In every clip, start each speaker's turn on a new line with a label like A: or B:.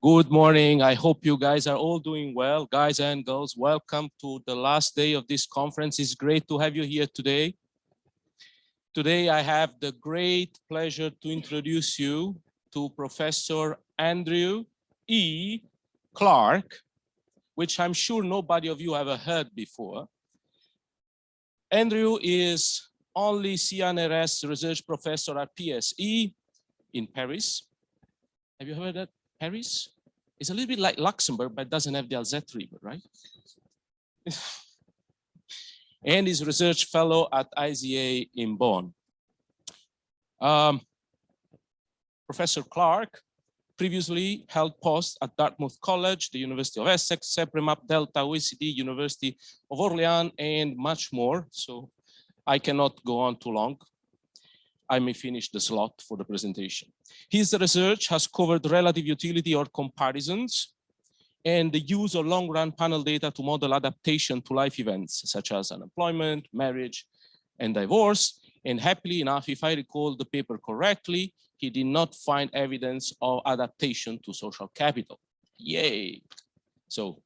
A: Good morning. I hope you guys are all doing well. Guys and girls, welcome to the last day of this conference. It's great to have you here today. Today, I have the great pleasure to introduce you to Professor Andrew E. Clark, which I'm sure nobody of you ever heard before. Andrew is only CNRS research professor at PSE in Paris. Have you heard that? Paris? It's a little bit like Luxembourg, but doesn't have the Alzette River, right? And is research fellow at IZA in Bonn. Professor Clark previously held posts at Dartmouth College, the University of Essex, CEPREMAP, Delta, OECD, University of Orleans, and much more. So I cannot go on too long. I may finish the slot for the presentation. His research has covered relative utility or comparisons and the use of long-run panel data to model adaptation to life events such as unemployment, marriage, and divorce. And happily enough, if I recall the paper correctly, he did not find evidence of adaptation to social capital. Yay. So.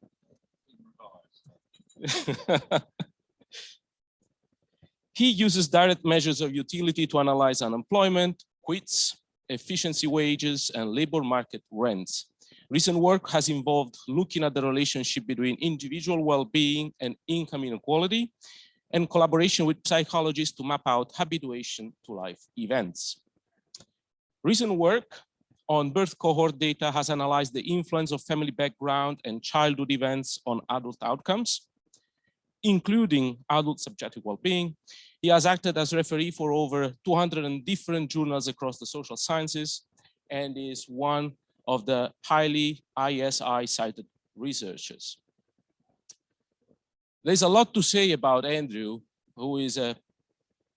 A: He uses direct measures of utility to analyze unemployment, quits, efficiency wages, and labor market rents. Recent work has involved looking at the relationship between individual well-being and income inequality, and collaboration with psychologists to map out habituation to life events. Recent work on birth cohort data has analyzed the influence of family background and childhood events on adult outcomes, including adult subjective well-being. He has acted as referee for over 200 different journals across the social sciences and is one of the highly ISI cited researchers. There's a lot to say about Andrew, who is a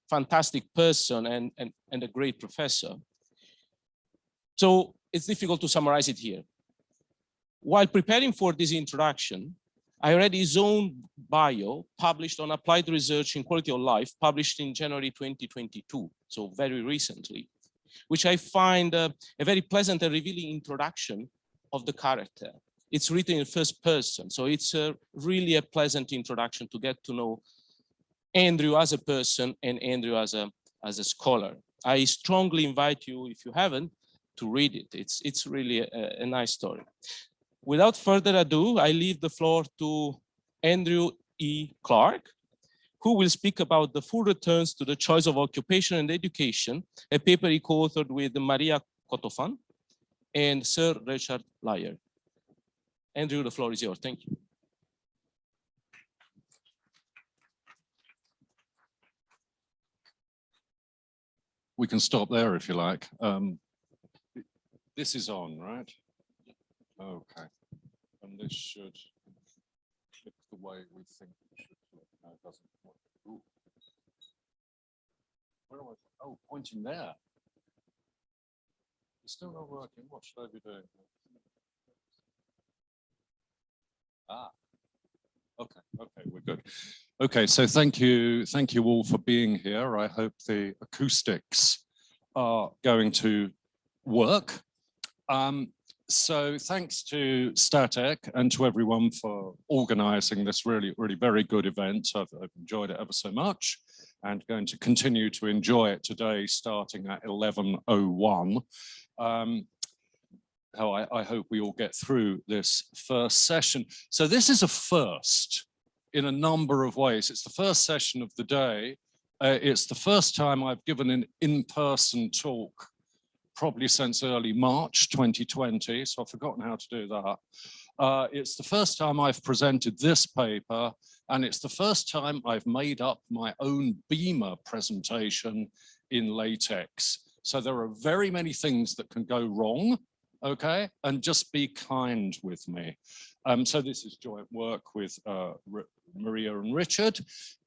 A: fantastic person and a great professor. So it's difficult to summarize it here. While preparing for this introduction, I read his own bio published on Applied Research in Quality of Life, published in January 2022, so very recently, which I find a very pleasant and revealing introduction of the character. It's written in first person, so it's really a pleasant introduction to get to know Andrew as a person and Andrew as a scholar. I strongly invite you, if you haven't, to read it. It's really a nice story. Without further ado, I leave the floor to Andrew E. Clark, who will speak about the full returns to the choice of occupation and education, a paper he co-authored with Maria Kotofan and Sir Richard Lyer. Andrew, the floor is yours. Thank you.
B: We can stop there if you like. This is on, right? Okay. And this should look the way we think it should look. No, it doesn't. Ooh. Where am I? Oh, pointing there. It's still not working. What should I be doing? Ah. Okay, we're good. Okay, so thank you all for being here. I hope the acoustics are going to work. So thanks to Static and to everyone for organizing this really very good event. I've enjoyed it ever so much and going to continue to enjoy it today starting at 11:01. I hope we all get through this first session. So this is a first in a number of ways. It's the first session of the day. It's the first time I've given an in-person talk probably since early March 2020, so I've forgotten how to do that. It's the first time I've presented this paper, and it's the first time I've made up my own Beamer presentation in LaTeX. So there are very many things that can go wrong, okay? And just be kind with me. So this is joint work with Maria and Richard.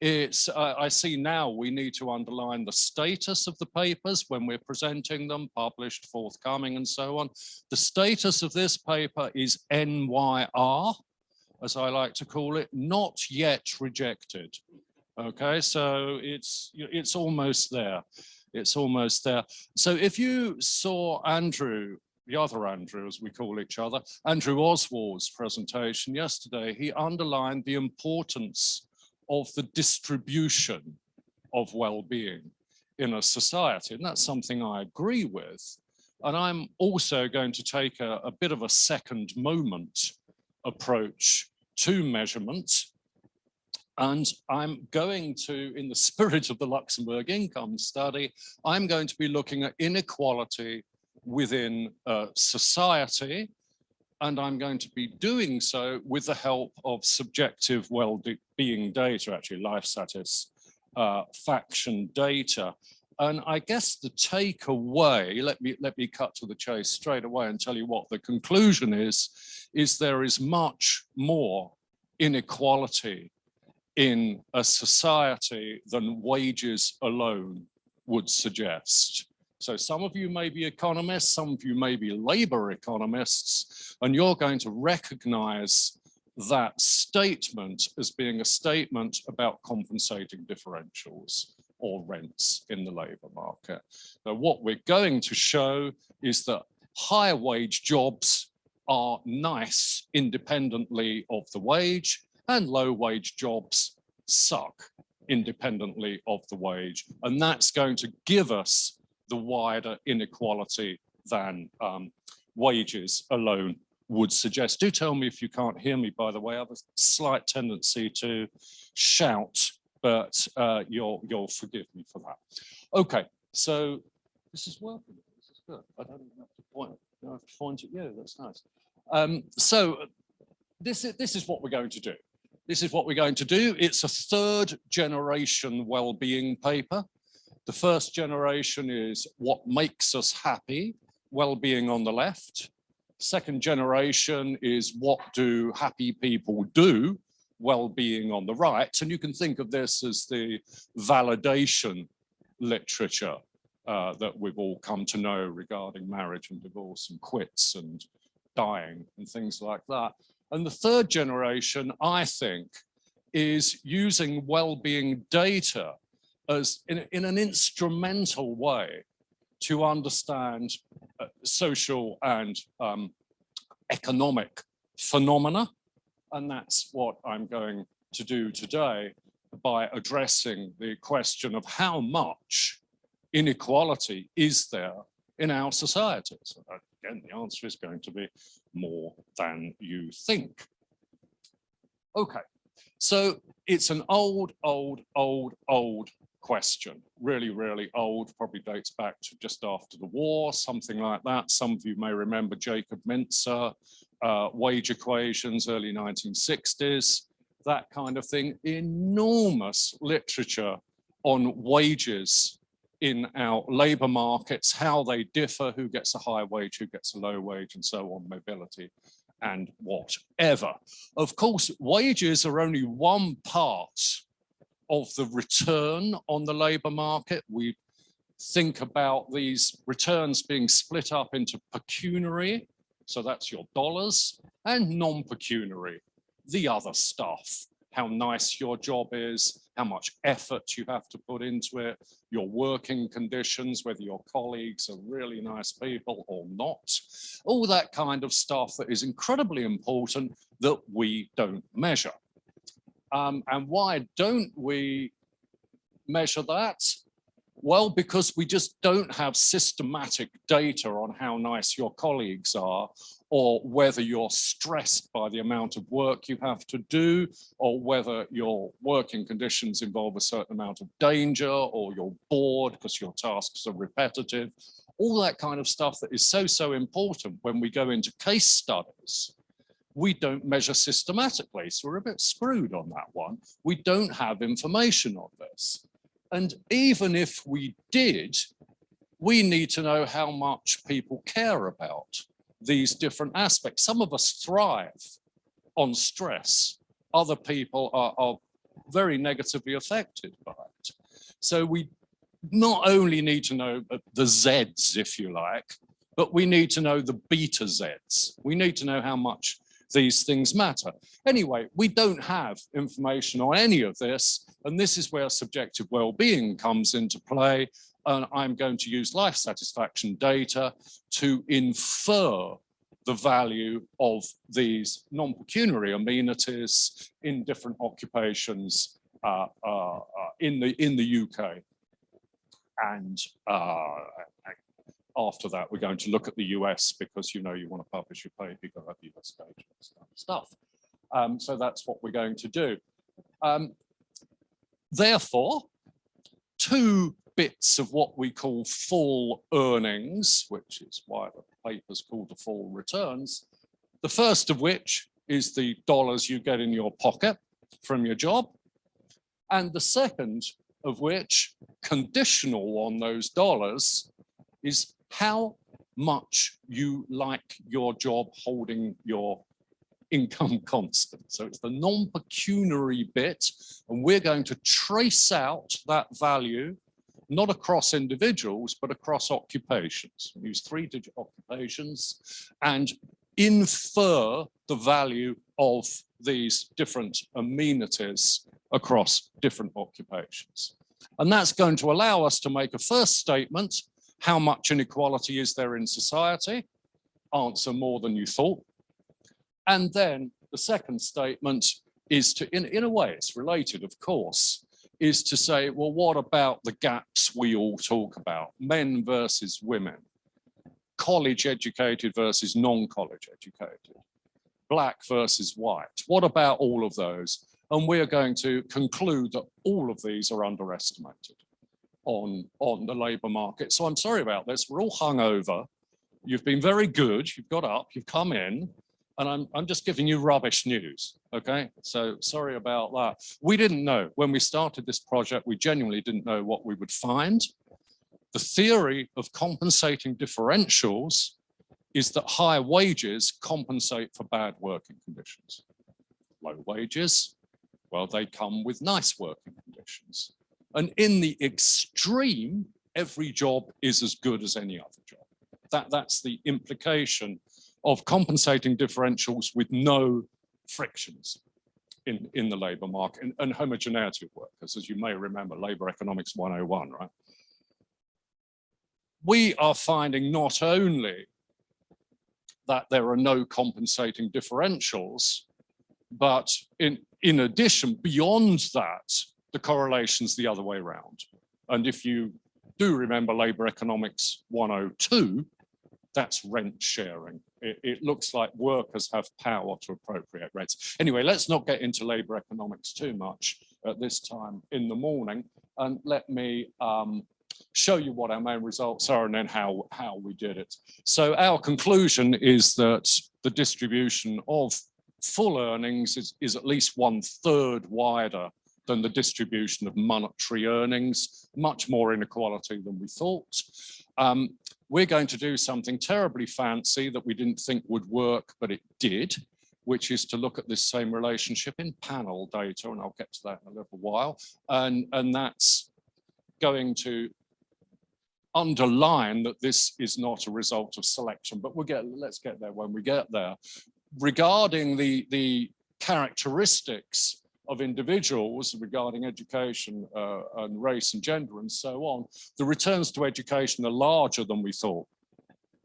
B: I see now we need to underline the status of the papers when we're presenting them, published, forthcoming, and so on. The status of this paper is NYR, as I like to call it, not yet rejected. Okay, so it's almost there. It's almost there. So if you saw Andrew the other Andrew, as we call each other, Andrew Oswald's presentation yesterday, he underlined the importance of the distribution of well-being in a society. And that's something I agree with. And I'm also going to take a bit of a second moment approach to measurement. And I'm going to, in the spirit of the Luxembourg income study, I'm going to be looking at inequality within society. And I'm going to be doing so with the help of subjective well-being data, actually life satisfaction data. And I guess the takeaway, let me cut to the chase straight away and tell you what the conclusion is there is much more inequality in a society than wages alone would suggest. So some of you may be economists, some of you may be labor economists, and you're going to recognize that statement as being a statement about compensating differentials or rents in the labor market. Now, what we're going to show is that higher wage jobs are nice independently of the wage, and low wage jobs suck independently of the wage. And that's going to give us the wider inequality than wages alone would suggest. Do tell me if you can't hear me, by the way. I have a slight tendency to shout, but you'll forgive me for that. Okay, so this is working. This is good. I don't even have to point. I have to point at you. That's nice. So this is what we're going to do. This is what we're going to do. It's a third generation well-being paper. The first generation is what makes us happy, well-being on the left. Second generation is what do happy people do, well-being on the right. And you can think of this as the validation literature that we've all come to know regarding marriage and divorce and quits and dying and things like that. And the third generation, I think, is using well-being data as in an instrumental way to understand social and economic phenomena. And that's what I'm going to do today by addressing the question of how much inequality is there in our societies. Again, the answer is going to be more than you think. Okay, so it's an old question, really, really old, probably dates back to just after the war, something like that. Some of you may remember Jacob Mintzer, wage equations, early 1960s, that kind of thing. Enormous literature on wages in our labor markets, how they differ, who gets a high wage, who gets a low wage, and so on, mobility and whatever. Of course, wages are only one part of the return on the labor market. We think about these returns being split up into pecuniary, so that's your dollars, and non-pecuniary, the other stuff, how nice your job is, how much effort you have to put into it, your working conditions, whether your colleagues are really nice people or not, all that kind of stuff that is incredibly important that we don't measure. And why don't we measure that? Well, because we just don't have systematic data on how nice your colleagues are, or whether you're stressed by the amount of work you have to do, or whether your working conditions involve a certain amount of danger, or you're bored because your tasks are repetitive. All that kind of stuff that is so important when we go into case studies. We don't measure systematically, so we're a bit screwed on that one. We don't have information on this. And even if we did, we need to know how much people care about these different aspects. Some of us thrive on stress. Other people are very negatively affected by it. So we not only need to know the Zs, if you like, but we need to know the beta Zs. We need to know how much these things matter. Anyway, we don't have information on any of this, and this is where subjective well-being comes into play, and I'm going to use life satisfaction data to infer the value of these non-pecuniary amenities in different occupations in the UK. And after that, we're going to look at the US because you want to publish your paper, you've got to have US data and stuff. So that's what we're going to do. Therefore, two bits of what we call full earnings, which is why the paper's called the full returns. The first of which is the dollars you get in your pocket from your job. And the second of which, conditional on those dollars, is how much you like your job holding your income constant. So it's the non-pecuniary bit, and we're going to trace out that value, not across individuals, but across occupations. We use 3-digit occupations and infer the value of these different amenities across different occupations. And that's going to allow us to make a first statement: how much inequality is there in society? Answer: more than you thought. And then the second statement is to, in a way, it's related, of course, is to say, well, what about the gaps we all talk about? Men versus women, college educated versus non-college educated, black versus white. What about all of those? And we're going to conclude that all of these are underestimated on the labour market. So I'm sorry about this. We're all hungover. You've been very good. You've got up, you've come in, and I'm just giving you rubbish news, okay? So sorry about that. We didn't know. When we started this project, we genuinely didn't know what we would find. The theory of compensating differentials is that high wages compensate for bad working conditions. Low wages, well, they come with nice working conditions. And in the extreme, every job is as good as any other job. That's the implication of compensating differentials with no frictions in the labour market and homogeneity of workers, as you may remember, Labour Economics 101, right? We are finding not only that there are no compensating differentials, but in addition, beyond that, the correlation's the other way around. And if you do remember Labour Economics 102, that's rent sharing. It looks like workers have power to appropriate rents. Anyway, let's not get into labour economics too much at this time in the morning. And let me show you what our main results are and then how we did it. So our conclusion is that the distribution of full earnings is at least 1/3 wider than the distribution of monetary earnings, much more inequality than we thought. We're going to do something terribly fancy that we didn't think would work, but it did, which is to look at this same relationship in panel data, and I'll get to that in a little while. And that's going to underline that this is not a result of selection, but let's get there when we get there. Regarding the characteristics of individuals regarding education and race and gender and so on, the returns to education are larger than we thought.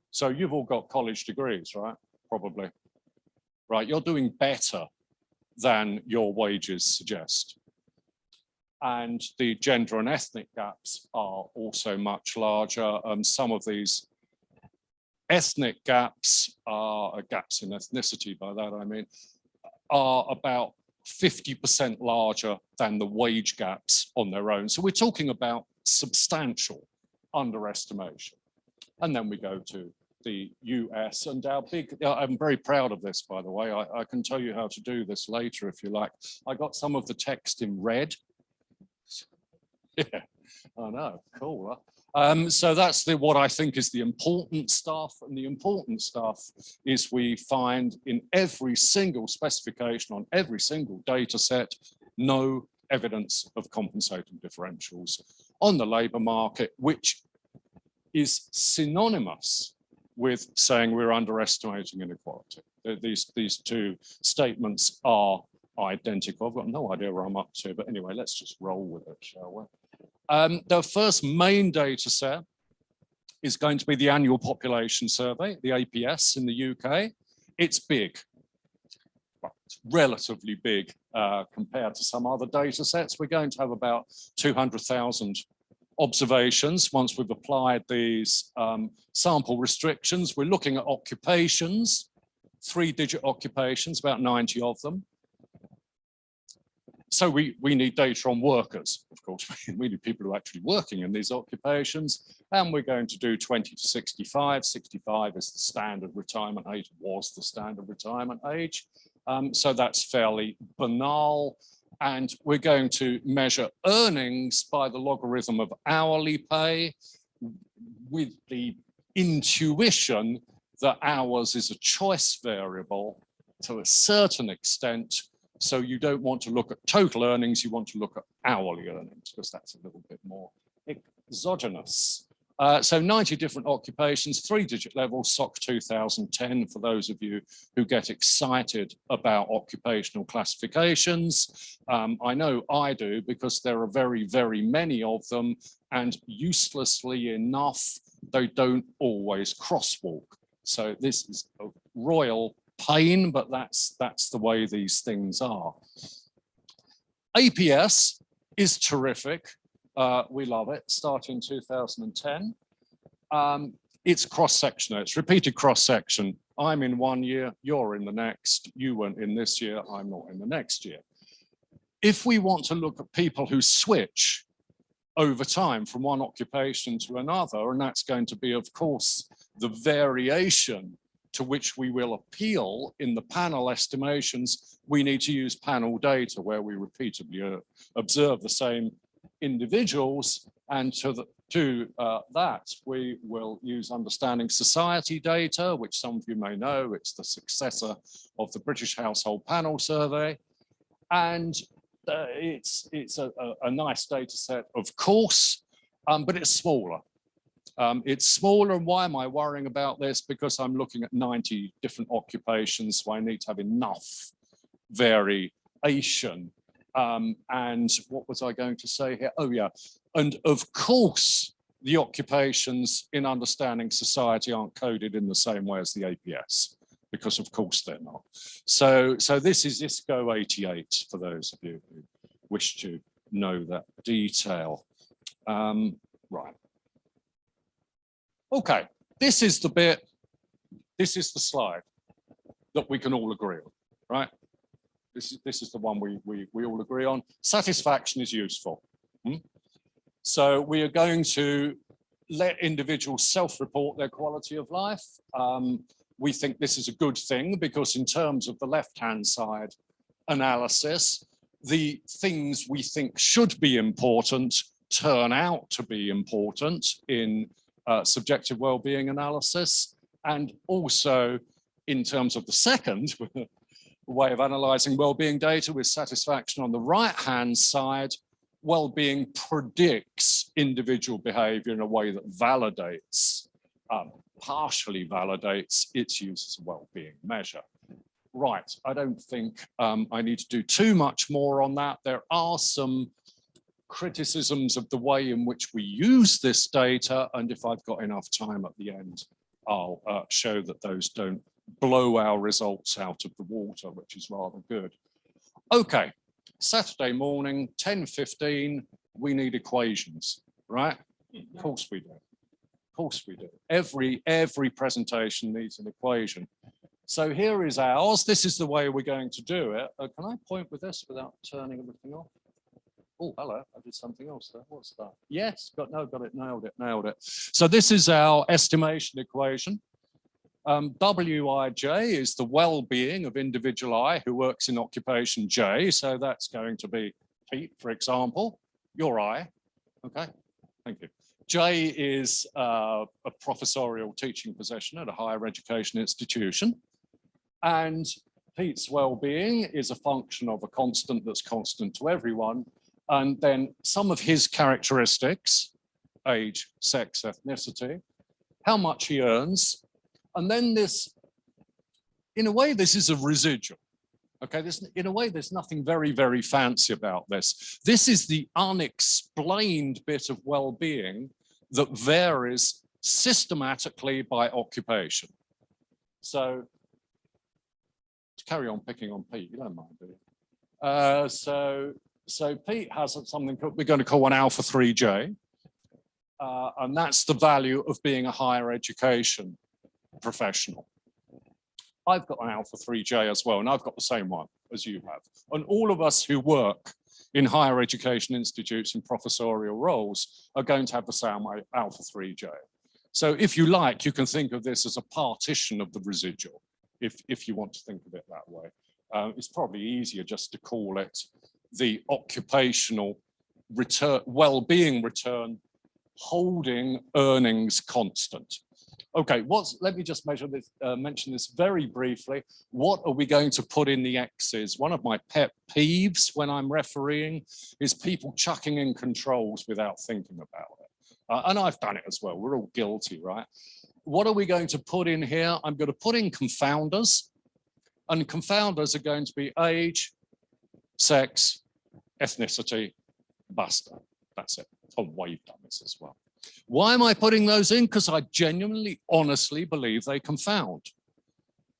B: So you've all got college degrees, right? Probably. Right, you're doing better than your wages suggest. And the gender and ethnic gaps are also much larger. Some of these ethnic gaps are gaps in ethnicity, by that I mean, are about 50% larger than the wage gaps on their own. So we're talking about substantial underestimation. And then we go to the US and our big, I'm very proud of this, by the way. I can tell you how to do this later if you like. I got some of the text in red. Yeah, I know, cool. Huh? So that's what I think is the important stuff. And the important stuff is we find in every single specification on every single data set, no evidence of compensating differentials on the labour market, which is synonymous with saying we're underestimating inequality. These two statements are identical. I've got no idea where I'm up to, but anyway, let's just roll with it, shall we? The first main data set is going to be the annual population survey, the APS in the UK. It's big, well, it's relatively big compared to some other data sets. We're going to have about 200,000 observations once we've applied these sample restrictions. We're looking at occupations, 3-digit occupations, about 90 of them. So we need data on workers, of course. We need people who are actually working in these occupations, and we're going to do 20 to 65. 65 is the standard retirement age, was the standard retirement age. So that's fairly banal. And we're going to measure earnings by the logarithm of hourly pay with the intuition that hours is a choice variable to a certain extent. So you don't want to look at total earnings, you want to look at hourly earnings because that's a little bit more exogenous. So 90 different occupations, 3-digit level, SOC 2010 for those of you who get excited about occupational classifications. I know I do because there are very, very many of them, and uselessly enough, they don't always crosswalk. So this is a royal pain, but that's the way these things are. APS is terrific. We love it, starting 2010. It's cross-sectional, it's repeated cross-section. I'm in one year, you're in the next, you weren't in this year, I'm not in the next year. If we want to look at people who switch over time from one occupation to another, and that's going to be, of course, the variation to which we will appeal in the panel estimations, we need to use panel data where we repeatedly observe the same individuals, and to that we will use understanding society data, which some of you may know, it's the successor of the British Household Panel Survey, and it's a nice data set, of course, but it's smaller. It's smaller, and why am I worrying about this? Because I'm looking at 90 different occupations, so I need to have enough variation. And what was I going to say here? Oh yeah, and of course, the occupations in understanding society aren't coded in the same way as the APS, because of course they're not. So this is ISCO 88 for those of you who wish to know that detail. Right. Okay, this is the bit, this is the slide that we can all agree on, right? This is the one we all agree on. Satisfaction is useful. So we are going to let individuals self-report their quality of life. We think this is a good thing because in terms of the left-hand side analysis, the things we think should be important turn out to be important in subjective well-being analysis, and also in terms of the second way of analysing well-being data with satisfaction on the right-hand side, well-being predicts individual behaviour in a way that validates, partially validates its use as a well-being measure. Right, I don't think I need to do too much more on that. There are some criticisms of the way in which we use this data, and if I've got enough time at the end, I'll show that those don't blow our results out of the water, which is rather good. Okay, Saturday morning, 10:15, we need equations, right? Of course we do. Of course we do. Every presentation needs an equation. So here is ours. This is the way we're going to do it. Can I point with this without turning everything off? Oh, hello, I did something else there. What's that? Yes, got it, nailed it. So this is our estimation equation. Wij is the well-being of individual I who works in occupation J. So that's going to be Pete, for example, your I. Okay, thank you. J is a professorial teaching position at a higher education institution. And Pete's well-being is a function of a constant that's constant to everyone. And then some of his characteristics, age, sex, ethnicity, how much he earns. And then this, in a way, this is a residual. Okay, in a way, there's nothing very, very fancy about this. This is the unexplained bit of well-being that varies systematically by occupation. So, to carry on picking on Pete, you don't mind, do you? So Pete has something we're going to call an alpha 3J, and that's the value of being a higher education professional. I've got an alpha 3J as well, and I've got the same one as you have. And all of us who work in higher education institutes in professorial roles are going to have the same alpha 3J. So if you like, you can think of this as a partition of the residual, if you want to think of it that way. It's probably easier just to call it the occupational return, well-being return, holding earnings constant. Okay, let me just mention this very briefly. What are we going to put in the X's? One of my pet peeves when I'm refereeing is people chucking in controls without thinking about it. And I've done it as well. We're all guilty, right? What are we going to put in here? I'm going to put in confounders. And confounders are going to be age, sex, ethnicity, basta. That's it. Oh, why you've done this as well. Why am I putting those in? Because I genuinely, honestly believe they confound.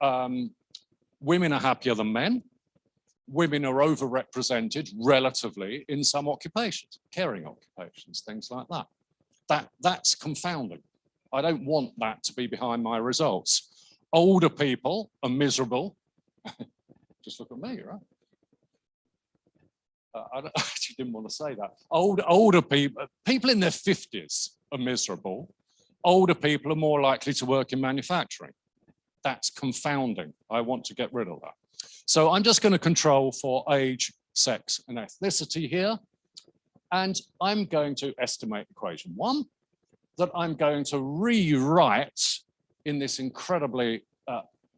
B: Women are happier than men. Women are overrepresented relatively in some occupations, caring occupations, things like that. That's confounding. I don't want that to be behind my results. Older people are miserable. Just look at me, right? I actually didn't want to say that. Older people in their 50s are miserable. Older people are more likely to work in manufacturing. That's confounding. I want to get rid of that. So I'm just going to control for age, sex, and ethnicity here. And I'm going to estimate equation 1 that I'm going to rewrite in this incredibly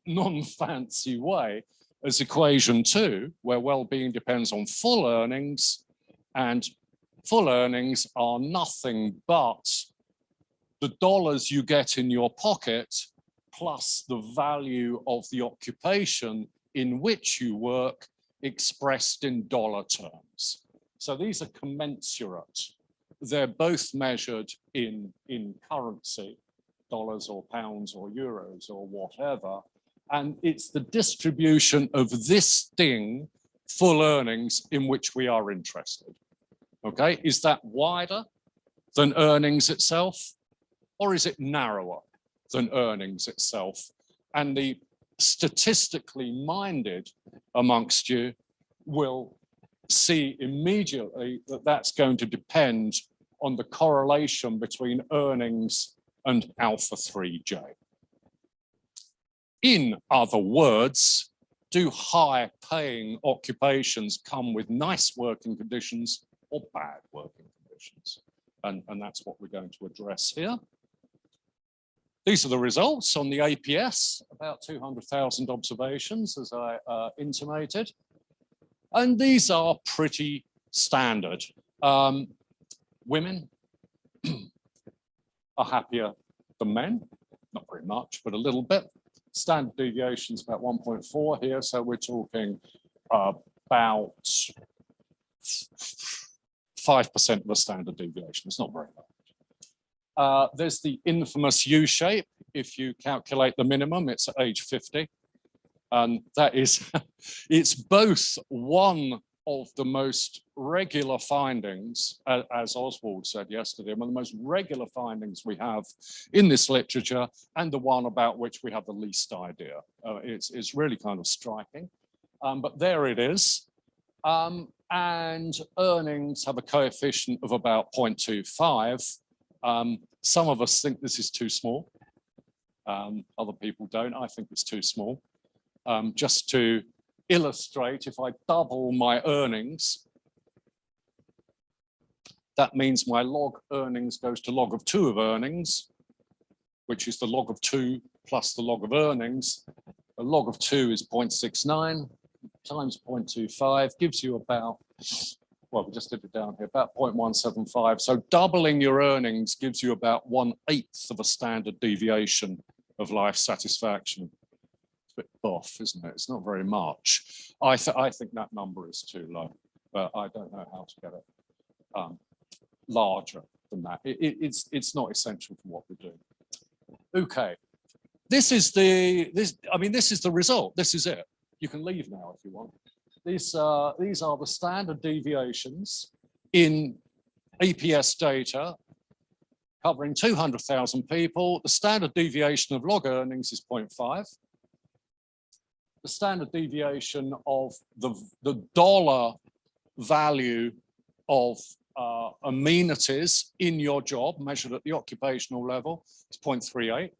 B: non-fancy way as equation 2, where well-being depends on full earnings, and full earnings are nothing but the dollars you get in your pocket plus the value of the occupation in which you work expressed in dollar terms. So these are commensurate. They're both measured in currency, dollars or pounds or euros or whatever. And it's the distribution of this thing, full earnings, in which we are interested. Okay, is that wider than earnings itself? Or is it narrower than earnings itself? And the statistically minded amongst you will see immediately that that's going to depend on the correlation between earnings and alpha 3J. In other words, do high paying occupations come with nice working conditions or bad working conditions? And that's what we're going to address here. These are the results on the APS, about 200,000 observations, as I intimated. And these are pretty standard. Women are happier than men, not very much, but a little bit. Standard deviation is about 1.4 here, so we're talking about 5% of the standard deviation. It's not very much. There's the infamous U shape. If you calculate the minimum, it's at age 50. And that is, it's both one of the most regular findings, as Oswald said yesterday, one of the most regular findings we have in this literature, and the one about which we have the least idea. It's really kind of striking, but there it is. And earnings have a coefficient of about 0.25. Some of us think this is too small. Other people don't. I think it's too small. Just to illustrate, if I double my earnings, that means my log earnings goes to log of 2 of earnings, which is the log of 2 plus the log of earnings. A log of 2 is 0.69 times 0.25, gives you about, well, we just did it down here, about 0.175. So doubling your earnings gives you about 1/8 of a standard deviation of life satisfaction. a bit off, isn't it? It's not very much. I think that number is too low, but I don't know how to get it larger than that. It's not essential for what we're doing. Okay, this is the result. This is it. You can leave now if you want. These are the standard deviations in EPS data covering 200,000 people. The standard deviation of log earnings is 0.5. The standard deviation of the dollar value of amenities in your job measured at the occupational level is 0.38.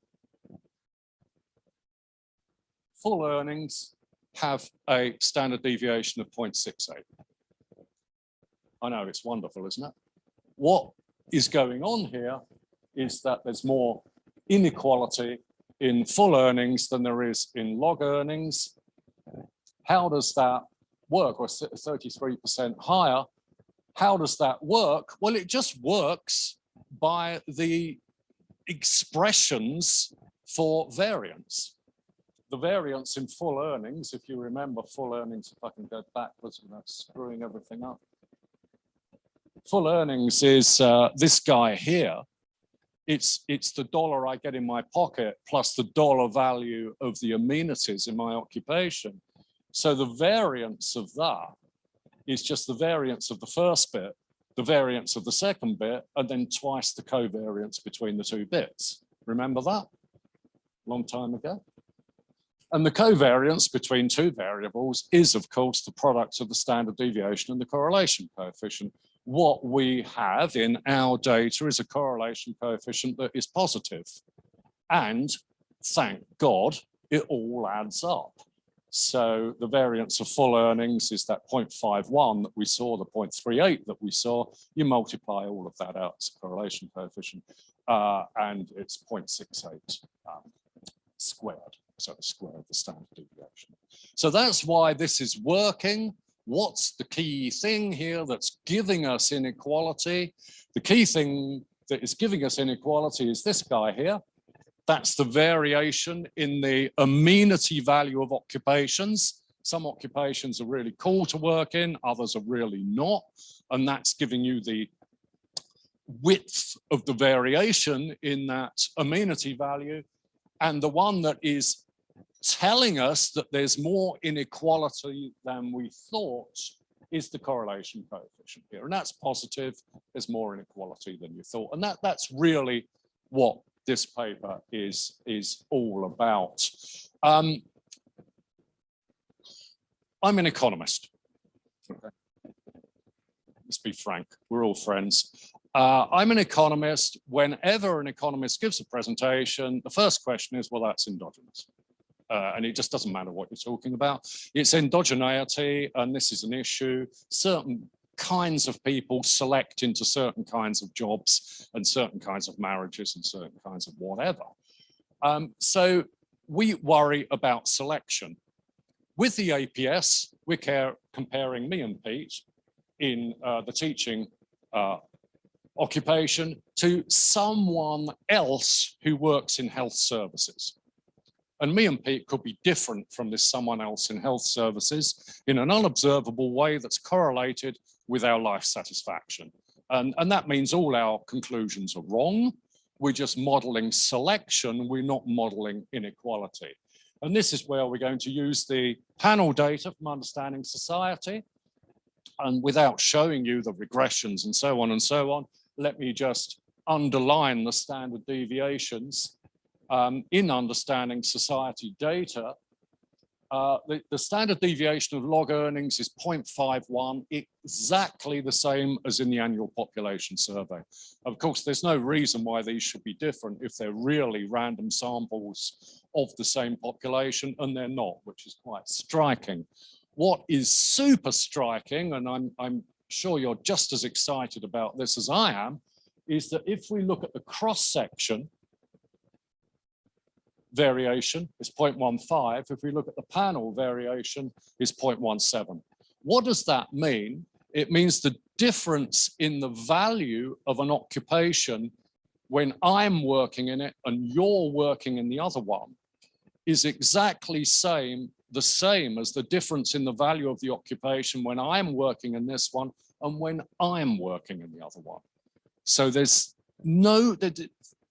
B: Full earnings have a standard deviation of 0.68. I know, it's wonderful, isn't it? What is going on here is that there's more inequality in full earnings than there is in log earnings. How does that work? Or 33% higher. How does that work? Well, it just works by the expressions for variance. The variance in full earnings, if you remember full earnings, if I can go backwards without screwing everything up. Full earnings is this guy here. It's the dollar I get in my pocket plus the dollar value of the amenities in my occupation. So the variance of that is just the variance of the first bit, the variance of the second bit, and then twice the covariance between the two bits. Remember that? Long time ago. And the covariance between two variables is, of course, the product of the standard deviation and the correlation coefficient. What we have in our data is a correlation coefficient that is positive. And thank God, it all adds up. So the variance of full earnings is that 0.51 that we saw, the 0.38 that we saw. You multiply all of that out as a correlation coefficient, and it's 0.68 squared. So the square of the standard deviation. So that's why this is working. What's the key thing here that's giving us inequality? The key thing that is giving us inequality is this guy here. That's the variation in the amenity value of occupations. Some occupations are really cool to work in, others are really not. And that's giving you the width of the variation in that amenity value. And the one that is telling us that there's more inequality than we thought is the correlation coefficient here. And that's positive, there's more inequality than you thought. And that's really what this paper is all about. I'm an economist. Okay. Let's be frank, we're all friends. I'm an economist. Whenever an economist gives a presentation, the first question is, well, that's endogenous. And it just doesn't matter what you're talking about. It's endogeneity, and this is an issue. Certain kinds of people select into certain kinds of jobs and certain kinds of marriages and certain kinds of whatever. So we worry about selection. With the APS, we're comparing me and Pete in the teaching occupation to someone else who works in health services. And me and Pete could be different from this someone else in health services in an unobservable way that's correlated with our life satisfaction. And that means all our conclusions are wrong. We're just modeling selection, we're not modeling inequality. And this is where we're going to use the panel data from Understanding Society. And without showing you the regressions and so on, let me just underline the standard deviations in Understanding Society data. The standard deviation of log earnings is 0.51, exactly the same as in the annual population survey. Of course, there's no reason why these should be different if they're really random samples of the same population, and they're not, which is quite striking. What is super striking, and I'm sure you're just as excited about this as I am, is that if we look at the cross-section, variation is 0.15. If we look at the panel, variation is 0.17. What does that mean? It means the difference in the value of an occupation when I'm working in it and you're working in the other one is exactly the same as the difference in the value of the occupation when I'm working in this one and when I'm working in the other one. So there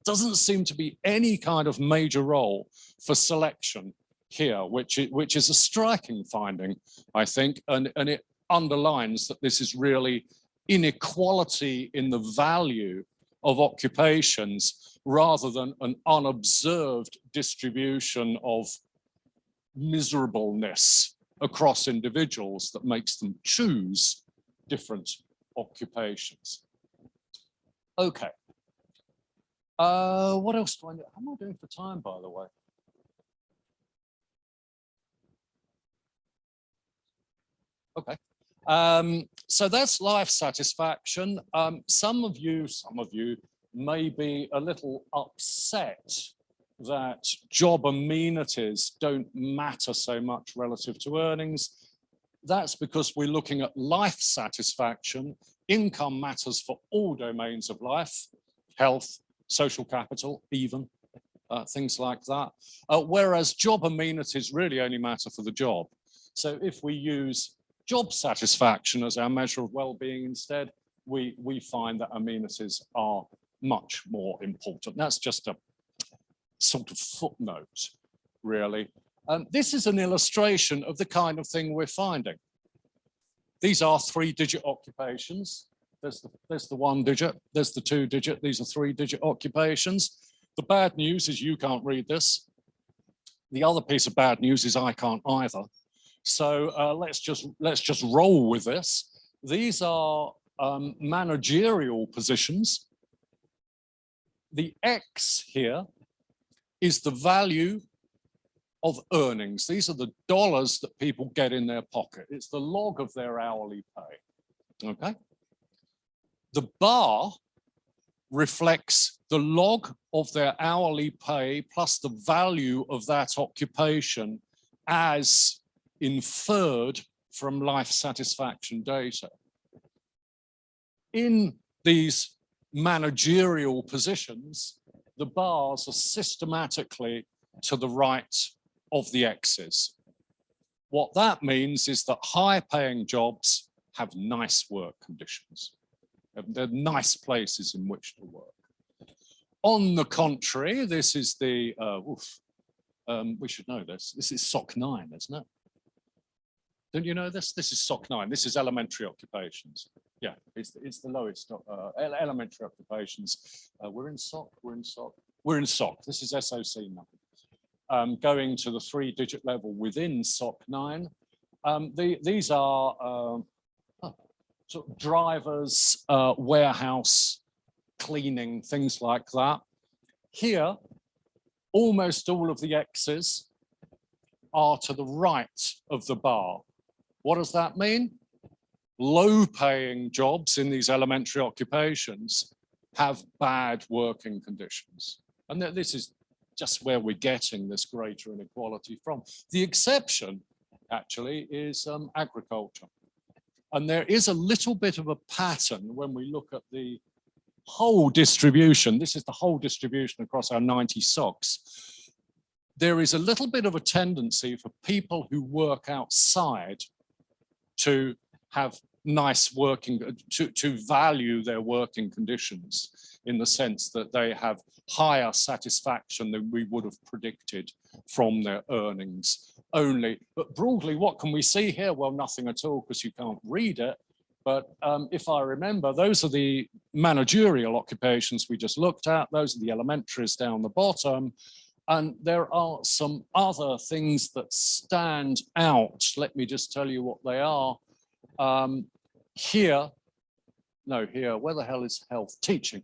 B: doesn't seem to be any kind of major role for selection here, which is a striking finding, I think, and it underlines that this is really inequality in the value of occupations rather than an unobserved distribution of miserableness across individuals that makes them choose different occupations. Okay. What else do I need? How am I doing for time, by the way? Okay. So that's life satisfaction. Some of you may be a little upset that job amenities don't matter so much relative to earnings. That's because we're looking at life satisfaction. Income matters for all domains of life, health, social capital, even things like that. Whereas job amenities really only matter for the job. So if we use job satisfaction as our measure of well-being instead, we find that amenities are much more important. That's just a sort of footnote, really. This is an illustration of the kind of thing we're finding. These are 3-digit occupations. There's the 1-digit, there's the 2-digit, these are 3-digit occupations. The bad news is you can't read this. The other piece of bad news is I can't either. So let's just roll with this. These are managerial positions. The X here is the value of earnings. These are the dollars that people get in their pocket. It's the log of their hourly pay, okay? The bar reflects the log of their hourly pay plus the value of that occupation as inferred from life satisfaction data. In these managerial positions, the bars are systematically to the right of the X's. What that means is that high-paying jobs have nice work conditions. They're nice places in which to work. On the contrary, this is the, we should know this. This is SOC 9, isn't it? Don't you know this? This is SOC 9. This is elementary occupations. Yeah, it's the lowest elementary occupations. We're in SOC. We're in SOC. This is SOC 9. Going to the 3-digit level within SOC 9. These are sort of drivers, warehouse, cleaning, things like that. Here, almost all of the X's are to the right of the bar. What does that mean? Low-paying jobs in these elementary occupations have bad working conditions. And this is just where we're getting this greater inequality from. The exception, actually, is agriculture. And there is a little bit of a pattern when we look at the whole distribution. This is the whole distribution across our 90 SOCs. There is a little bit of a tendency for people who work outside to have nice working, to value their working conditions in the sense that they have higher satisfaction than we would have predicted from their earnings only. But broadly, what can we see here? Well, nothing at all because you can't read it. But if I remember, those are the managerial occupations we just looked at. Those are the elementaries down the bottom. And there are some other things that stand out. Let me just tell you what they are. Here, where the hell is health? Teaching.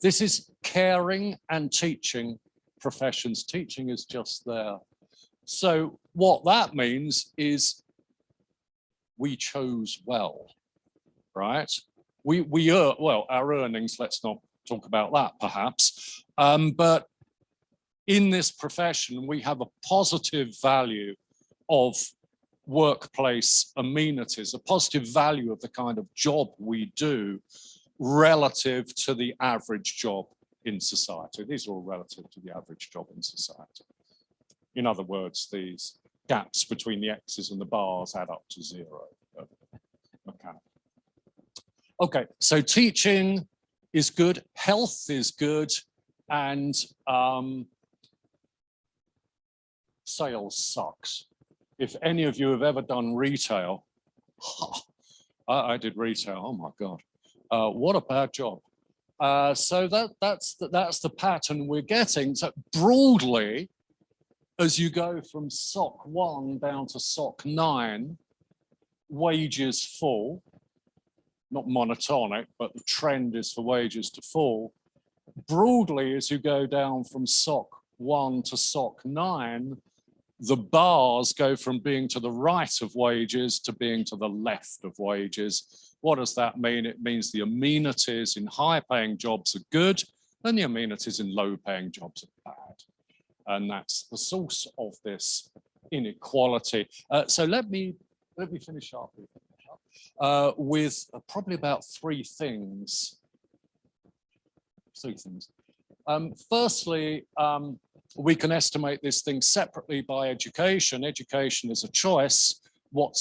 B: This is caring and teaching professions. Teaching is just there. So what that means is we chose well, right? Well, our earnings, let's not talk about that perhaps, but in this profession, we have a positive value of workplace amenities, a positive value of the kind of job we do relative to the average job in society. These are all relative to the average job in society. In other words, these gaps between the x's and the bars add up to 0. Okay. Okay, so teaching is good, health is good, and sales sucks. If any of you have ever done retail, I did retail, oh my God, what a bad job. So that's the pattern we're getting. So broadly, as you go from SOC 1 down to SOC 9, wages fall, not monotonic, but the trend is for wages to fall. Broadly, as you go down from SOC 1 to SOC 9, the bars go from being to the right of wages to being to the left of wages. What does that mean? It means the amenities in high-paying jobs are good and the amenities in low-paying jobs are bad. And that's the source of this inequality. So let me finish up with probably about three things. Firstly, we can estimate this thing separately by education. Education is a choice. What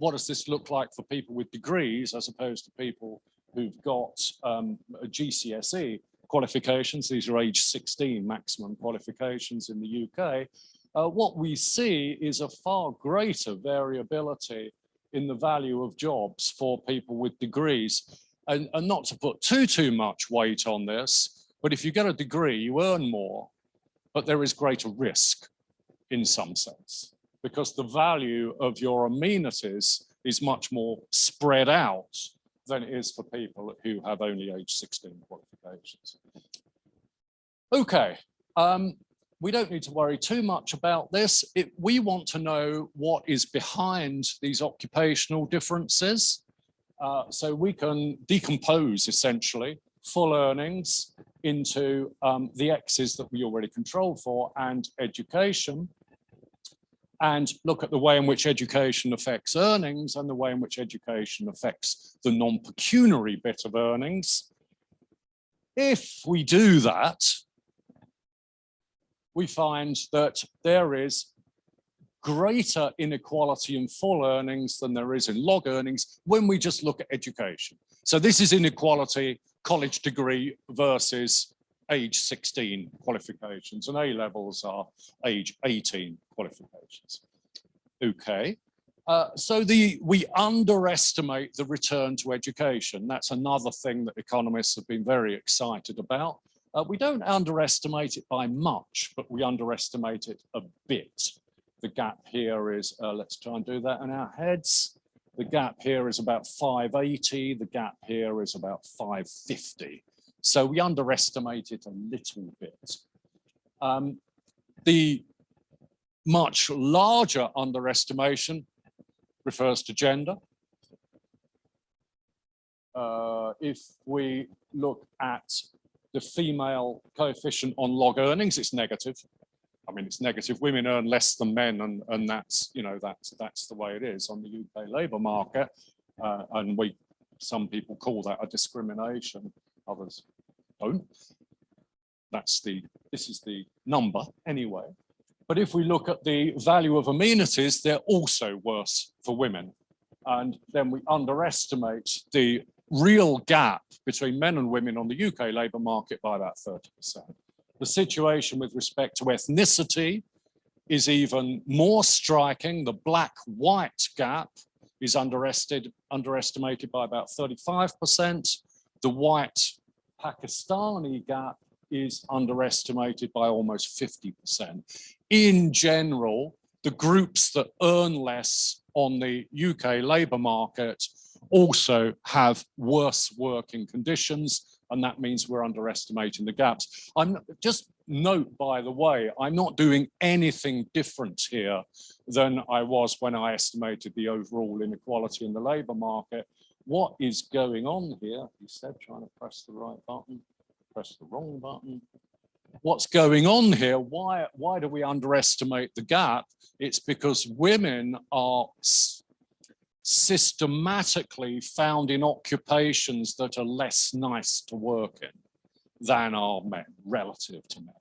B: does this look like for people with degrees as opposed to people who've got GCSE qualifications? These are age 16 maximum qualifications in the UK. What we see is a far greater variability in the value of jobs for people with degrees. And not to put too much weight on this, but if you get a degree, you earn more, but there is greater risk in some sense, because the value of your amenities is much more spread out than it is for people who have only age 16 qualifications. Okay, we don't need to worry too much about this. We want to know what is behind these occupational differences. So we can decompose essentially full earnings into the X's that we already controlled for and education, and look at the way in which education affects earnings and the way in which education affects the non-pecuniary bit of earnings. If we do that, we find that there is greater inequality in full earnings than there is in log earnings when we just look at education. So this is inequality, college degree versus age 16 qualifications, and A-levels are age 18 qualifications. Okay, so we underestimate the return to education. That's another thing that economists have been very excited about. We don't underestimate it by much, but we underestimate it a bit. The gap here is, let's try and do that in our heads. The gap here is about 580. The gap here is about 550. So we underestimate it a little bit. The much larger underestimation refers to gender. If we look at the female coefficient on log earnings, it's negative. I mean, it's negative. Women earn less than men, and that's, you know, that's the way it is on the UK labour market. And some people call that a discrimination, others don't. This is the number anyway. But if we look at the value of amenities, they're also worse for women. And then we underestimate the real gap between men and women on the UK labour market by about 30%. The situation with respect to ethnicity is even more striking. The black-white gap is underestimated by about 35%. The white Pakistani gap is underestimated by almost 50%. In general, the groups that earn less on the UK labour market also have worse working conditions, and that means we're underestimating the gaps. Just note, by the way, I'm not doing anything different here than I was when I estimated the overall inequality in the labour market. What is going on here? He said, trying to press the right button, press the wrong button. What's going on here? Why do we underestimate the gap? It's because women are systematically found in occupations that are less nice to work in than are men, relative to men.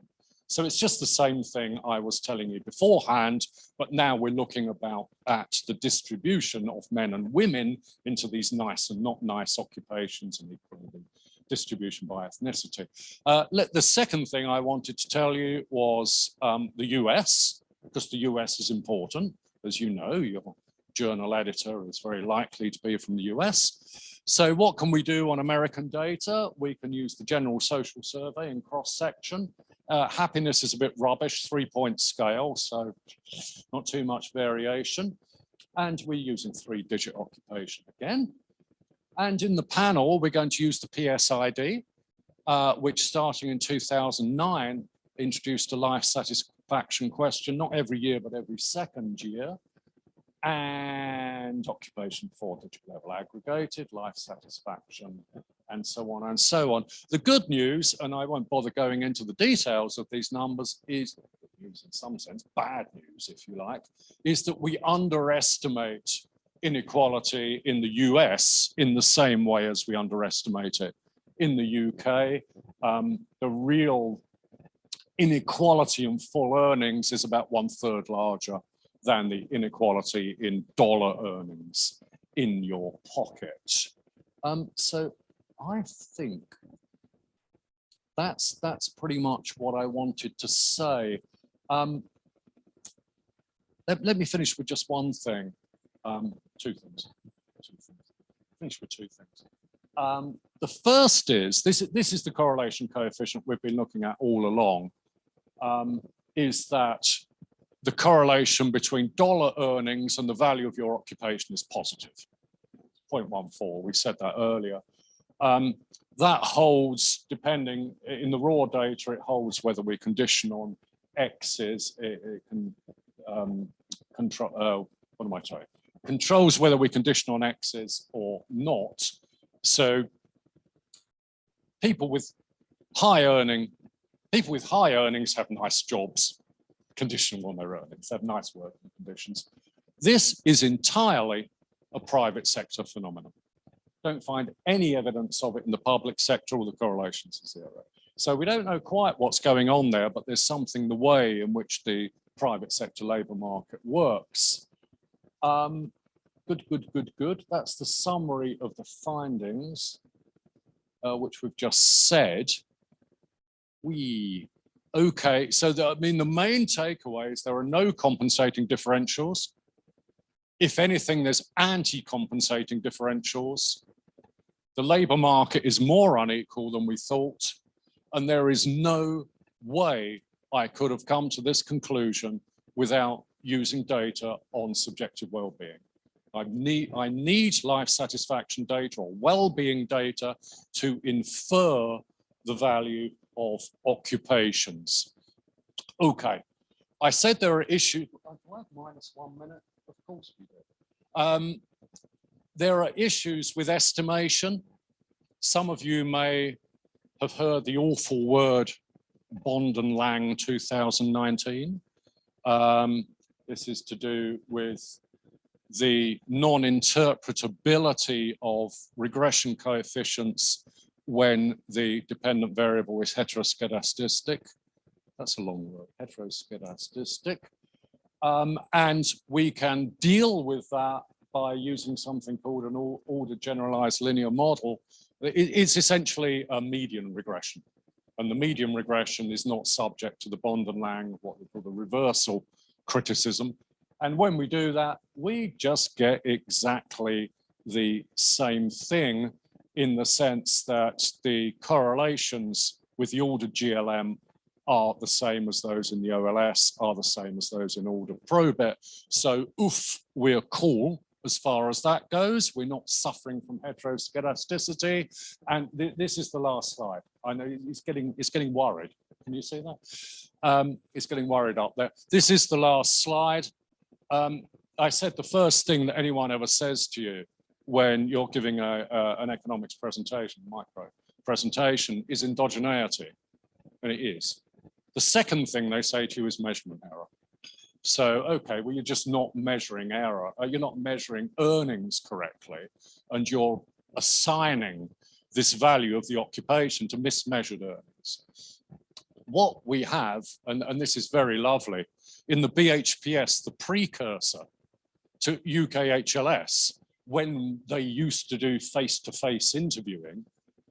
B: So it's just the same thing I was telling you beforehand, but now we're looking at the distribution of men and women into these nice and not nice occupations and equally distribution by ethnicity. The second thing I wanted to tell you was the US, because the US is important. As you know, your journal editor is very likely to be from the US. So what can we do on American data? We can use the general social survey in cross-section. Happiness is a bit rubbish, 3-point scale, so not too much variation. And we're using 3-digit occupation again. And in the panel, we're going to use the PSID, which starting in 2009, introduced a life satisfaction question, not every year, but every second year. And occupation 4-digit level aggregated, life satisfaction, and so on and so on. The good news, and I won't bother going into the details of these numbers, is good news in some sense, bad news, if you like, is that we underestimate inequality in the US in the same way as we underestimate it in the UK. The real inequality in full earnings is about 1/3 larger than the inequality in dollar earnings in your pocket. So I think that's pretty much what I wanted to say. Let me finish with just one thing. Two things. Finish with two things. The first is, this is the correlation coefficient we've been looking at all along, is that the correlation between dollar earnings and the value of your occupation is positive. 0.14, we said that earlier. That holds, depending, in the raw data, it holds whether we condition on X's, it can control, what am I saying? Controls whether we condition on X's or not. So people with high earnings have nice jobs, conditional on their earnings, have nice working conditions. This is entirely a private sector phenomenon. Don't find any evidence of it in the public sector, or the correlations are zero. So we don't know quite what's going on there, but there's something the way in which the private sector labour market works. Good. That's the summary of the findings, which we've just said. Okay, so the main takeaway is there are no compensating differentials. If anything, there's anti-compensating differentials. The labour market is more unequal than we thought, and there is no way I could have come to this conclusion without using data on subjective well-being. I need life satisfaction data or well-being data to infer the value of occupations. Okay, I said there are issues. Do I have -1 minute? Of course we do. There are issues with estimation. Some of you may have heard the awful word Bond and Lang 2019. This is to do with the non-interpretability of regression coefficients when the dependent variable is heteroskedastic. That's a long word, heteroskedastic. And we can deal with that by using something called an ordered generalized linear model. It's essentially a median regression. And the median regression is not subject to the Bond and Lang, what we call the reversal criticism. And when we do that, we just get exactly the same thing, in the sense that the correlations with the ordered GLM are the same as those in the OLS, are the same as those in ordered probit. So oof, we're cool as far as that goes. We're not suffering from heteroskedasticity. And this is the last slide. I know it's getting worried. Can you see that? It's getting worried up there. This is the last slide. I said the first thing that anyone ever says to you when you're giving an economics presentation, micro presentation, is endogeneity, and it is. The second thing they say to you is measurement error. So, okay, well, you're just not measuring error. You're not measuring earnings correctly, and you're assigning this value of the occupation to mismeasured earnings. what we have, and this is very lovely, in the BHPS, the precursor to UK HLS, when they used to do face-to-face interviewing,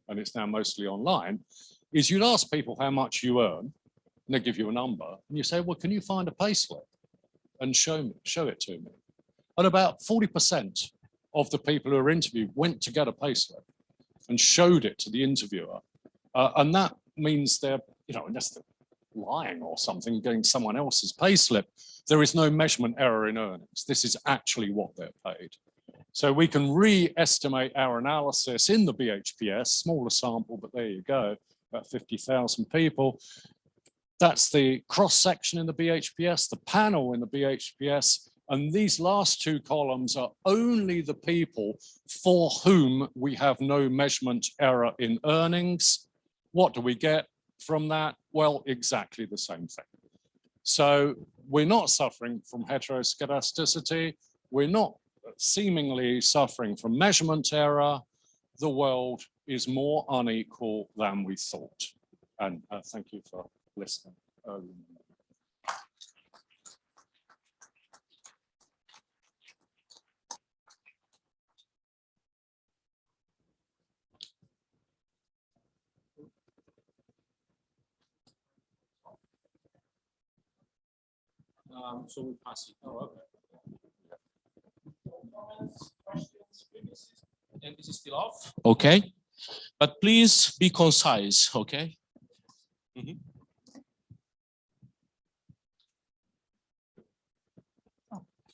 B: and it's now mostly online, is you'd ask people how much you earn, and they give you a number, and you say, well, can you find a payslip and show it to me? And about 40% of the people who were interviewed went to get a payslip and showed it to the interviewer. And that means they're, unless they're lying or something, getting someone else's payslip, there is no measurement error in earnings. This is actually what they're paid. So we can re-estimate our analysis in the BHPS, smaller sample, but there you go, about 50,000 people. That's the cross-section in the BHPS, the panel in the BHPS, and these last two columns are only the people for whom we have no measurement error in earnings. What do we get from that? Well, exactly the same thing. So we're not suffering from heteroscedasticity. We're not seemingly suffering from measurement error. The world is more unequal than we thought. And thank you for listening.
A: So we pass it. Oh, okay. And this is still off. Okay. But please be concise, okay? Mm-hmm.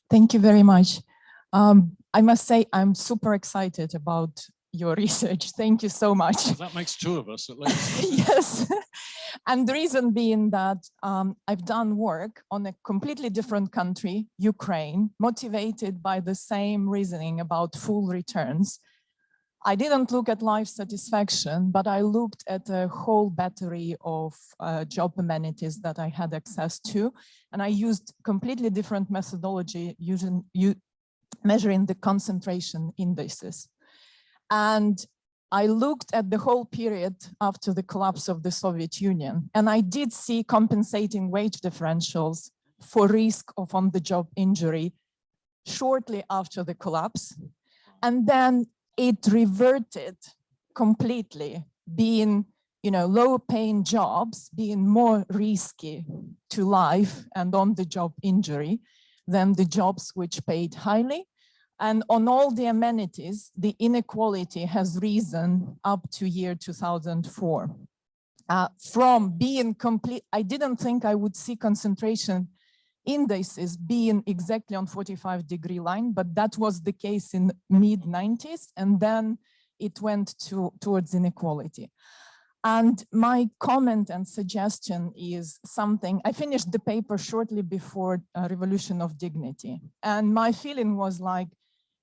C: Thank you very much. I must say I'm super excited about your research. Thank you so much.
B: That makes two of us at least.
C: Yes. And the reason being that I've done work on a completely different country, Ukraine, motivated by the same reasoning about full returns. I didn't look at life satisfaction, but I looked at a whole battery of job amenities that I had access to. And I used completely different methodology measuring the concentration indices. And I looked at the whole period after the collapse of the Soviet Union, and I did see compensating wage differentials for risk of on-the-job injury shortly after the collapse. And then it reverted completely, being, low-paying jobs being more risky to life and on-the-job injury than the jobs which paid highly. And on all the amenities, the inequality has risen up to year 2004. From being complete, I didn't think I would see concentration indices being exactly on 45-degree line, but that was the case in mid-90s, and then it went towards inequality. And my comment and suggestion is something, I finished the paper shortly before Revolution of Dignity, and my feeling was like,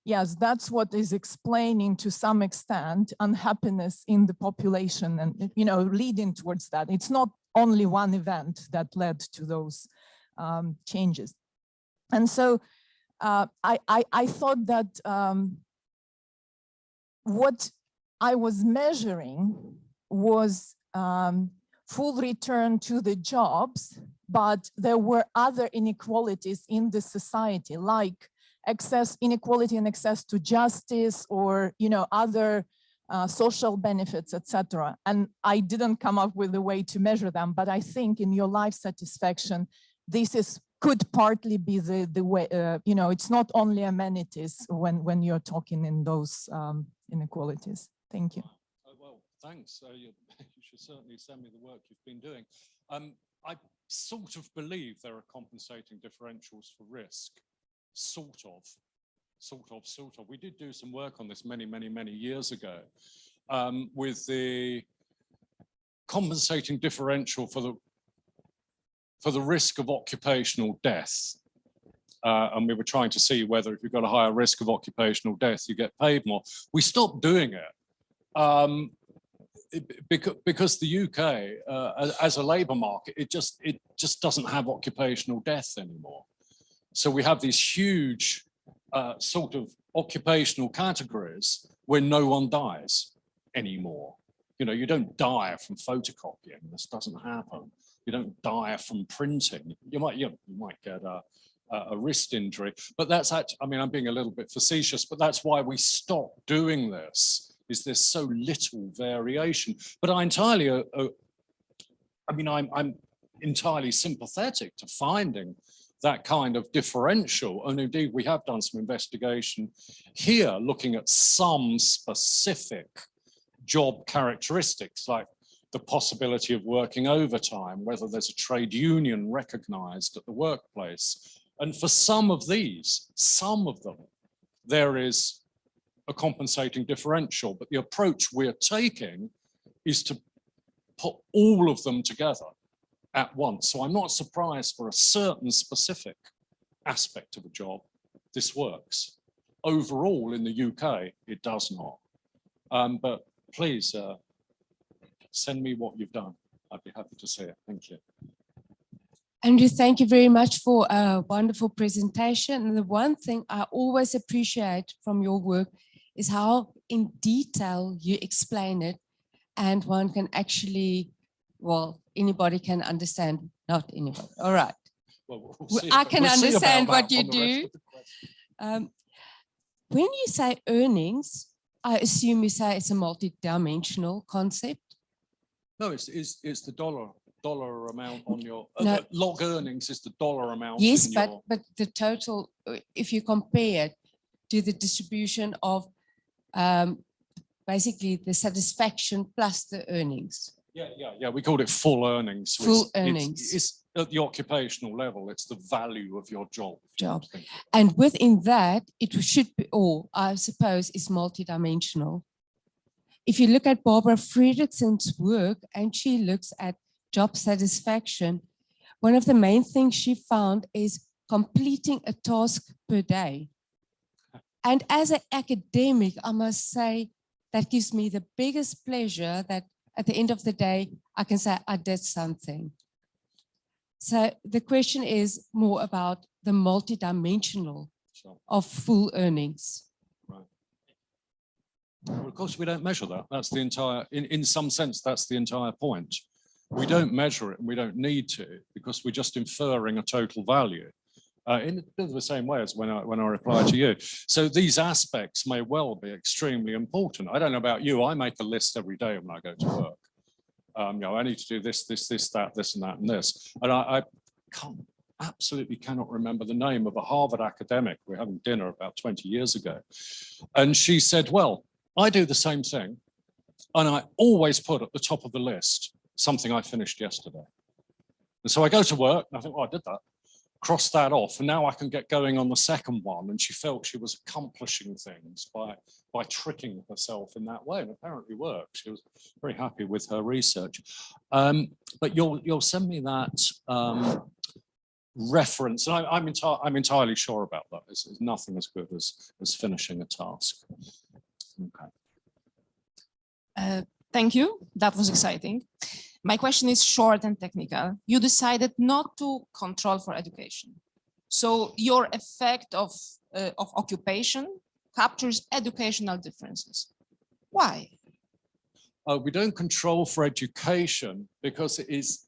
C: yes, that's what is explaining to some extent unhappiness in the population and, leading towards that. It's not only one event that led to those changes. And so I thought that what I was measuring was full return to the jobs, but there were other inequalities in the society, like inequality and access to justice, or other social benefits, etc. And I didn't come up with a way to measure them, but I think in your life satisfaction, this could partly be the way. It's not only amenities when you're talking in those inequalities. Thank you.
B: Well, thanks. You should certainly send me the work you've been doing. I sort of believe there are compensating differentials for risk. Sort of. We did do some work on this many years ago with the compensating differential for the risk of occupational death. And we were trying to see whether if you've got a higher risk of occupational death, you get paid more. We stopped doing it because the UK, as a labour market, it just doesn't have occupational death anymore. So we have these huge sort of occupational categories where no one dies anymore. You don't die from photocopying. This doesn't happen. You don't die from printing. You might get a wrist injury, but that's actually, I mean, I'm being a little bit facetious, but that's why we stopped doing this, is there's so little variation. But I'm entirely sympathetic to finding that kind of differential. And indeed, we have done some investigation here looking at some specific job characteristics, like the possibility of working overtime, whether there's a trade union recognized at the workplace. And for some of them, there is a compensating differential, but the approach we're taking is to put all of them together at once. So I'm not surprised for a certain specific aspect of a job, this works. Overall in the UK, it does not. But please send me what you've done. I'd be happy to see it. Thank you.
D: Andrew, thank you very much for a wonderful presentation. And the one thing I always appreciate from your work is how in detail you explain it, and one can actually, well, anybody can understand, not anybody. All right.
B: Well,
D: I can understand what you do. When you say earnings, I assume you say it's a multi-dimensional concept.
B: No, it's the dollar amount on your
D: No.
B: log earnings is the dollar amount.
D: Yes,
B: in
D: but the total, if you compare it to the distribution of basically the satisfaction plus the earnings.
B: Yeah. We called it full earnings. So
D: Full earnings.
B: It's at the occupational level. It's the value of your job.
D: And within that, it should be, or I suppose, is multidimensional. If you look at Barbara Fredrickson's work and she looks at job satisfaction, one of the main things she found is completing a task per day. And as an academic, I must say, that gives me the biggest pleasure that at the end of the day, I can say I did something. So the question is more about the multidimensional of full earnings.
B: Right. Well, of course, we don't measure that. That's the entire, in some sense, that's the entire point. We don't measure it and we don't need to, because we're just inferring a total value. In a bit of the same way as when I reply to you. So these aspects may well be extremely important. I don't know about you, I make a list every day when I go to work. I need to do this, that, this, and that, and this. And I absolutely cannot remember the name of a Harvard academic. We were having dinner about 20 years ago. And she said, well, I do the same thing. And I always put at the top of the list something I finished yesterday. And so I go to work and I think, well, I did that. Cross that off, and now I can get going on the second one. And she felt she was accomplishing things by tricking herself in that way, and apparently worked. She was very happy with her research. But you'll send me that reference, and I'm entirely sure about that. It's nothing as good as finishing a task.
E: Okay. Thank you. That was exciting. My question is short and technical. You decided not to control for education. So your effect of occupation captures educational differences. Why?
B: We don't control for education because it is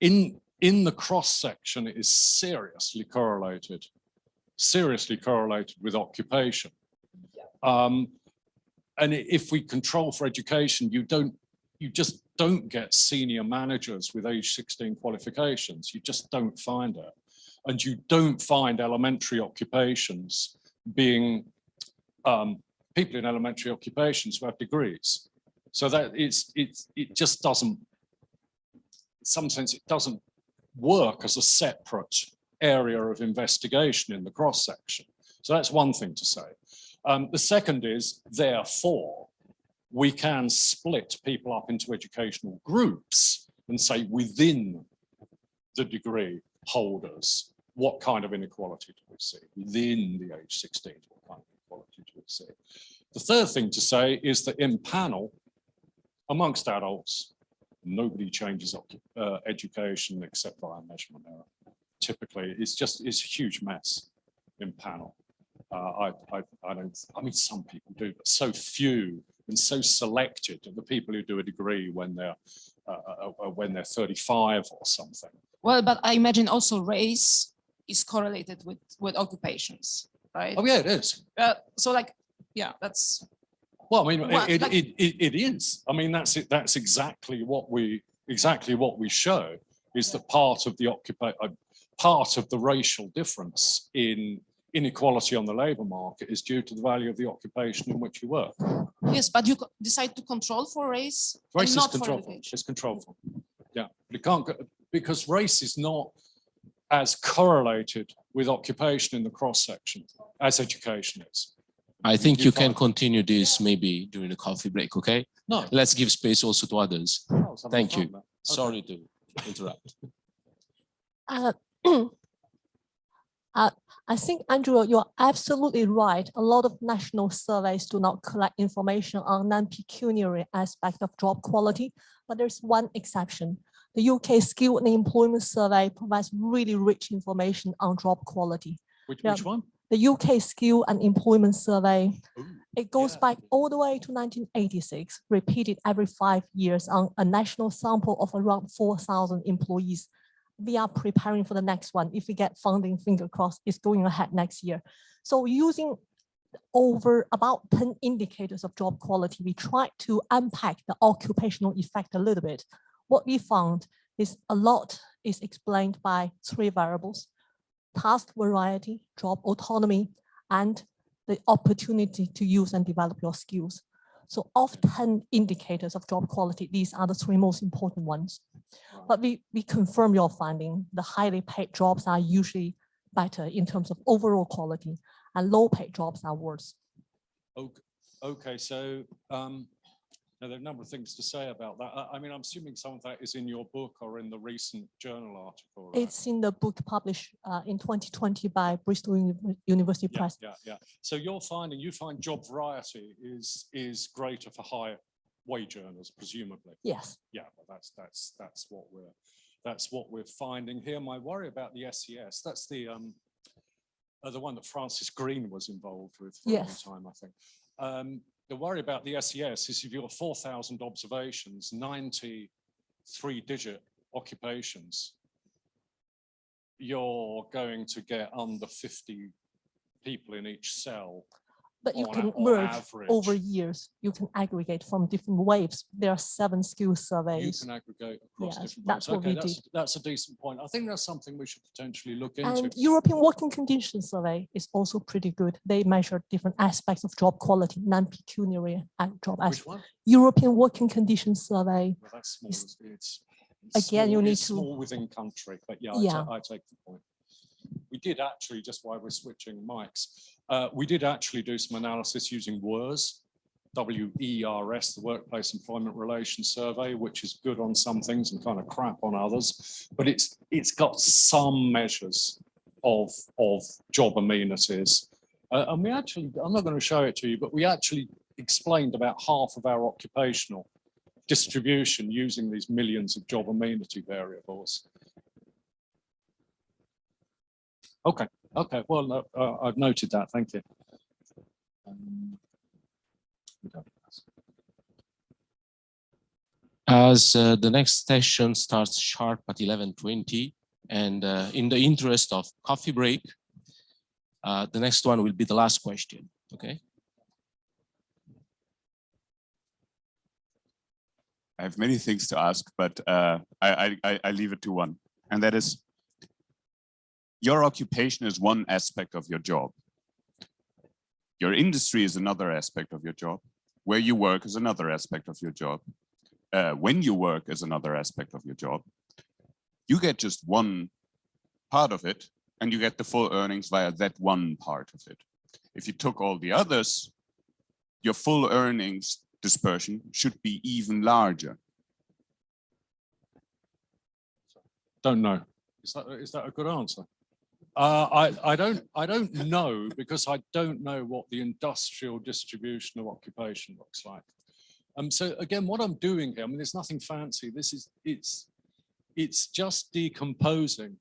B: in the cross-section, it is seriously correlated with occupation. And if we control for education, you just don't get senior managers with age 16 qualifications. You just don't find it. And you don't find elementary occupations being people in elementary occupations who have degrees. So that it just doesn't, in some sense, it doesn't work as a separate area of investigation in the cross-section. So that's one thing to say. The second is, therefore, we can split people up into educational groups and say within the degree holders, what kind of inequality do we see? Within the age 16, what kind of inequality do we see? The third thing to say is that in panel, amongst adults, nobody changes education except via measurement error. Typically, it's a huge mess in panel. I mean, some people do, but so few and so selected are the people who do a degree when they're when they're 35 or something.
E: Well, but I imagine also race is correlated with occupations, right?
B: Oh yeah, it is.
E: So like, yeah, that's.
B: Well, I mean,
E: Well,
B: it is. I mean, that's it. That's exactly what we show is that part of the racial difference in inequality on the labour market is due to the value of the occupation in which you work.
E: Yes, but you decide to control for race,
B: Race
E: and
B: is
E: not for
B: controllable.
E: education.
B: It's controllable. Yeah, but it can't go, because race is not as correlated with occupation in the cross section as education is.
A: I think you can
B: find-
A: continue this maybe during the coffee break, okay?
B: No.
A: Let's give space also to others.
B: No, it's
A: Thank you.
B: not.
A: Sorry to interrupt.
F: I think, Andrew, you're absolutely right. A lot of national surveys do not collect information on non-pecuniary aspect of job quality, but there's one exception. The UK Skill and Employment Survey provides really rich information on job quality.
B: Which
F: Yeah.
B: one?
F: The UK Skill and Employment Survey,
B: Ooh,
F: it goes
B: yeah.
F: back all the way to 1986, repeated every 5 years on a national sample of around 4,000 employees. We are preparing for the next one. If we get funding, finger crossed, it's going ahead next year. So using over about 10 indicators of job quality, we tried to unpack the occupational effect a little bit. What we found is a lot is explained by 3 variables: task variety, job autonomy, and the opportunity to use and develop your skills. So of 10 indicators of job quality, these are the 3 most important ones. But we confirm your finding. The highly paid jobs are usually better in terms of overall quality, and low paid jobs are worse.
B: Okay, so now there are a number of things to say about that. I mean, I'm assuming some of that is in your book or in the recent journal article. Right?
F: It's in the book published in 2020 by Bristol University Press.
B: Yeah. So you find job variety is greater for higher wage earners, presumably.
F: Yes.
B: Yeah, well, that's what we're finding here. My worry about the SES, that's the one that Francis Green was involved with for a long time, I think. The worry about the SES is if you've got 4,000 observations, 90 3-digit occupations, you're going to get under 50 people in each cell.
F: But you can
B: on
F: merge
B: average.
F: over years. You can aggregate from different waves. There are 7 skill surveys.
B: You can aggregate across
F: Yes,
B: different
F: that's
B: waves.
F: what we did.
B: That's a decent point. I think that's something we should potentially look into.
F: And European Working Conditions Survey is also pretty good. They measure different aspects of job quality, non-pecuniary and job
B: Which
F: aspects.
B: one?
F: European Working Conditions Survey.
B: Well, that's small. It's
F: Again,
B: small,
F: you need
B: it's
F: to-
B: small within country, but yeah, I take the point. We did actually, just while we're switching mics, we did actually do some analysis using WERS, WERS, the Workplace Employment Relations Survey, which is good on some things and kind of crap on others, but it's got some measures of job amenities. And we actually, I'm not going to show it to you, but we actually explained about half of our occupational distribution using these millions of job amenity variables. Okay, well, I've noted that, thank you.
A: As the next session starts sharp at 11:20, and in the interest of coffee break, the next one will be the last question, okay?
G: I have many things to ask, but I leave it to one, and that is, your occupation is one aspect of your job. Your industry is another aspect of your job. Where you work is another aspect of your job. When you work is another aspect of your job. You get just one part of it, and you get the full earnings via that one part of it. If you took all the others, your full earnings dispersion should be even larger.
B: Don't know. Is that a good answer? I don't know, because I don't know what the industrial distribution of occupation looks like. So again, what I'm doing here, I mean, there's nothing fancy. It's just decomposing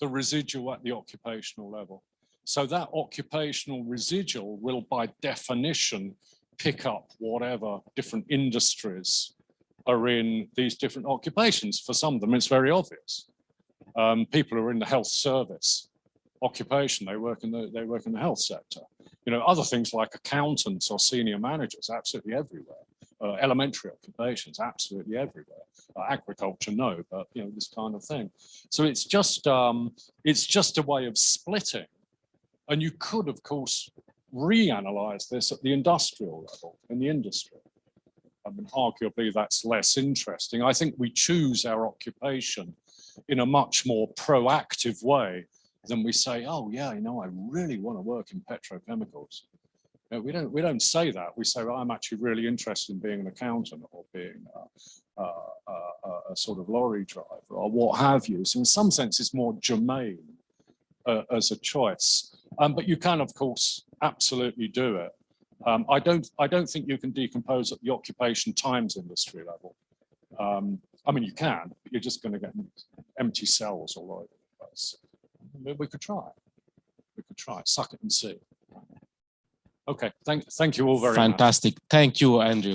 B: the residual at the occupational level. So that occupational residual will, by definition, pick up whatever different industries are in these different occupations. For some of them, it's very obvious. People who are in the health service occupation, they work in the health sector. You know, other things like accountants or senior managers, absolutely everywhere. Elementary occupations, absolutely everywhere. Agriculture, no, but you know, this kind of thing. So it's just a way of splitting. And you could, of course, reanalyze this at the industrial level, in the industry. I mean, arguably that's less interesting. I think we choose our occupation in a much more proactive way than we say, oh yeah, you know, I really want to work in petrochemicals. You know, we don't say that. We say, well, I'm actually really interested in being an accountant or being a sort of lorry driver or what have you. So in some sense, it's more germane as a choice. But you can, of course, absolutely do it. I don't think you can decompose at the occupation times industry level. I mean, you can, but you're just going to get empty cells all over the place. We could try it. We could try it. Suck it and see. Okay, thank you all very much.
A: Fantastic. Thank you, Andrew.